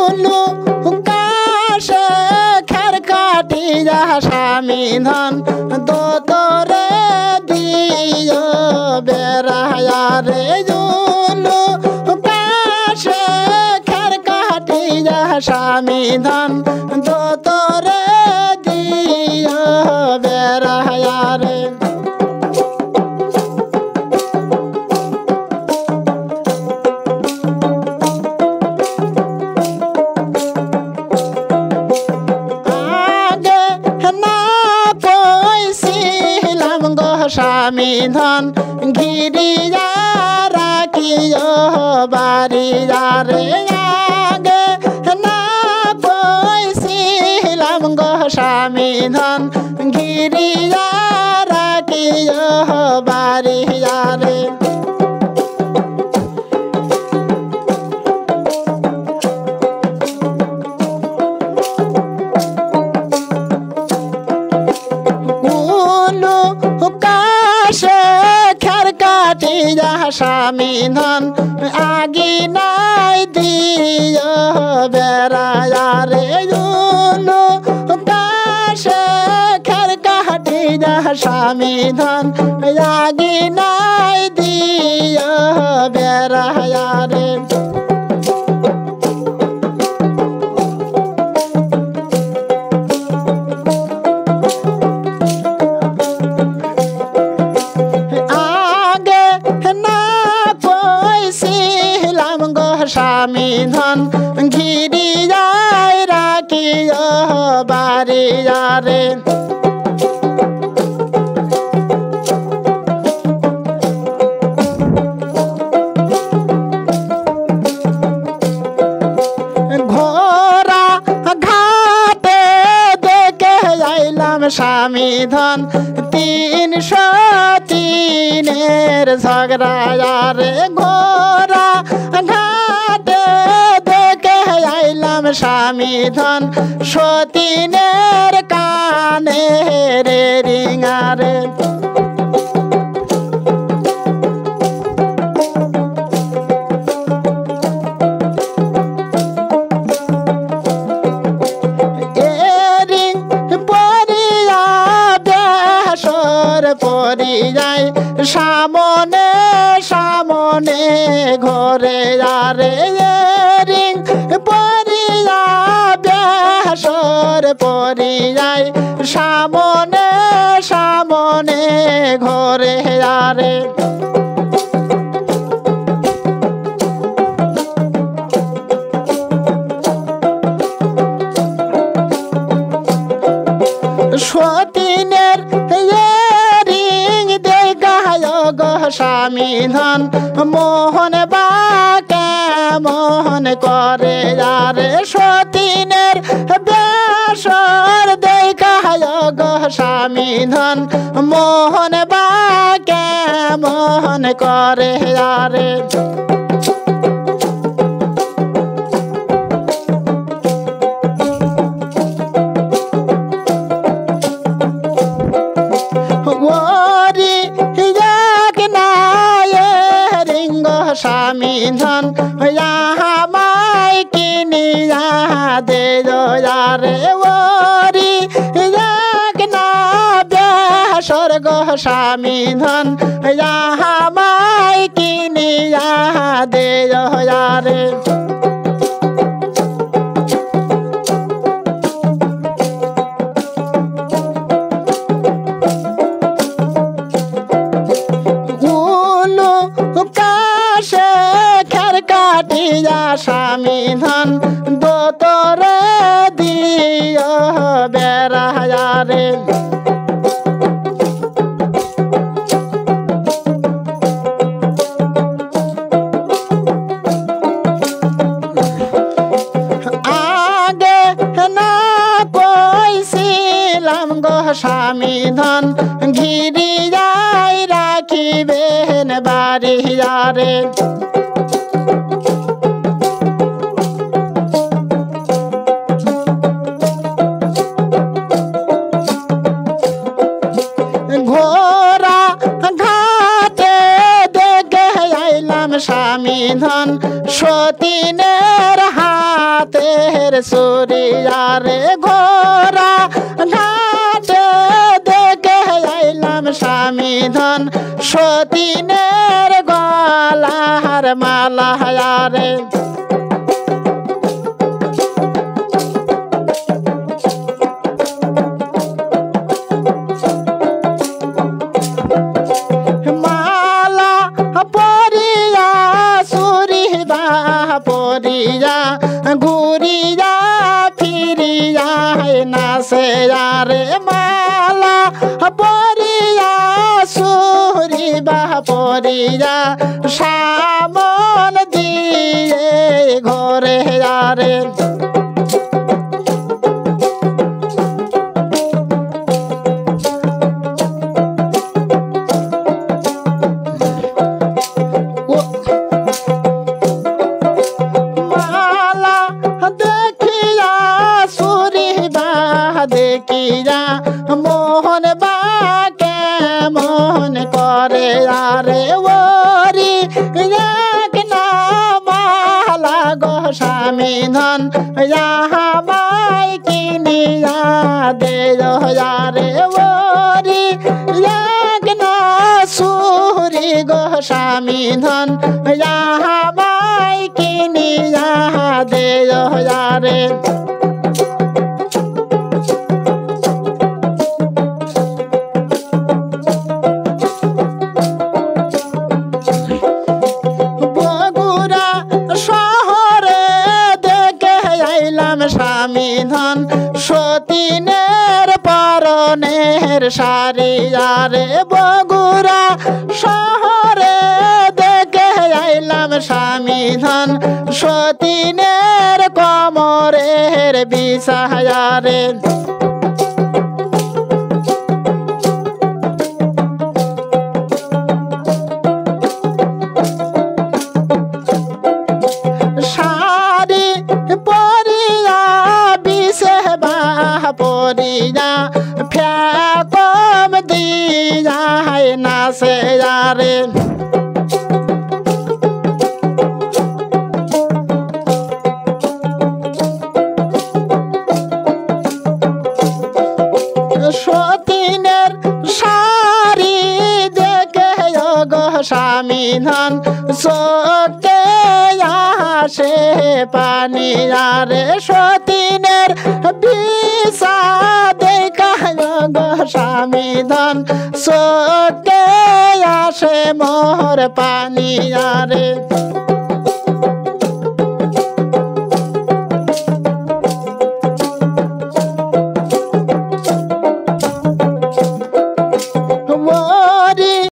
গুলু কাশে খের কাটিয়া স্বামী ধন দোতরে দিও বেড়ায়া রে গুলু কাশে খের কাটিয়া স্বামী ধন দোতরে দিও বেড়ায়া রে স্বামী ধন ঘিরিয়া রাখিও বাড়িয়া রে আগে না কইছিলাম গো স্বামী ধন ঘিরিয়া রাখিও বাড়িয়া রে স্বামী ধন আগি নাই দিও বেড়ায়া রে গুলু কাশে খের কাটিয়া স্বামী ধন আগি নাই দিও বেড়ায়া রে স্বামী ধন ঘিরিয়া রাখিও বাড়িয়া রে ঘোড়া ঘাটে দেখে আইলাম স্বামী ধন 303 ঝগড়া রে ঘোড়া ঘাটে দেখে আইলাম স্বামী ধন সতীনের কানে রে রিঙা রে পরিযাই সামনে সামনে ঘরে যারে রিং পরিয়া বেসর পরিযাই সামনে সামনে ঘরে যারে সতীনের স্বামী ধন মোহন বা কেমন করে যারে সতীনের বেসর দেখায় গো স্বামী ধন মোহন বা কেমন করে যারে স্বামী ধন হামাই কিনিয়া দে যারে ওরি না বেসর গো স্বামী ধন হামাই কিনিয়া দে যারে স্বামী ধন দোতরে দিও বেড়ায়া রে আগে না কইছিলাম গো স্বামী ধন ঘিরিয়াই রাখিবেন বাড়িয়া রে স্বামী ধন সতীনের হাতে ধনের সুরিয়া রে ঘোরা ঘাটে দেখে আইলাম স্বামী ধন সতীনের গলার মালা রে মালা পরিয়া সুরিবা পরিয়া ঘুরিয়া ফিরিয়া নাচে রে মালা পরিয়া সুরিবা পরিয়া সামন দিয়ে ঘরে রে দেখিয়া মোহন বা কেমন করে আরে ওরি এক না মালা গো স্বামী ধন আমায় কিনিয়া দে রে ওরি এক না সুরি গো স্বামী ধন আমায় কিনিয়া দে রে স্বামী ধন সতীনের পরনের সারিয়া রে বগুড়া শহরে দেখে আইলাম স্বামী ধন সতীনের কমরের বিষায়া রে পরিয়া ফ্যাকম দিয়া নাচে রে সতীনের শাড়ি দেখে গো স্বামী ধন চোখে আসে পানি রে সতীনের বিষা দেখা গো স্বামী ধন চোখে আসে মোর পানি রে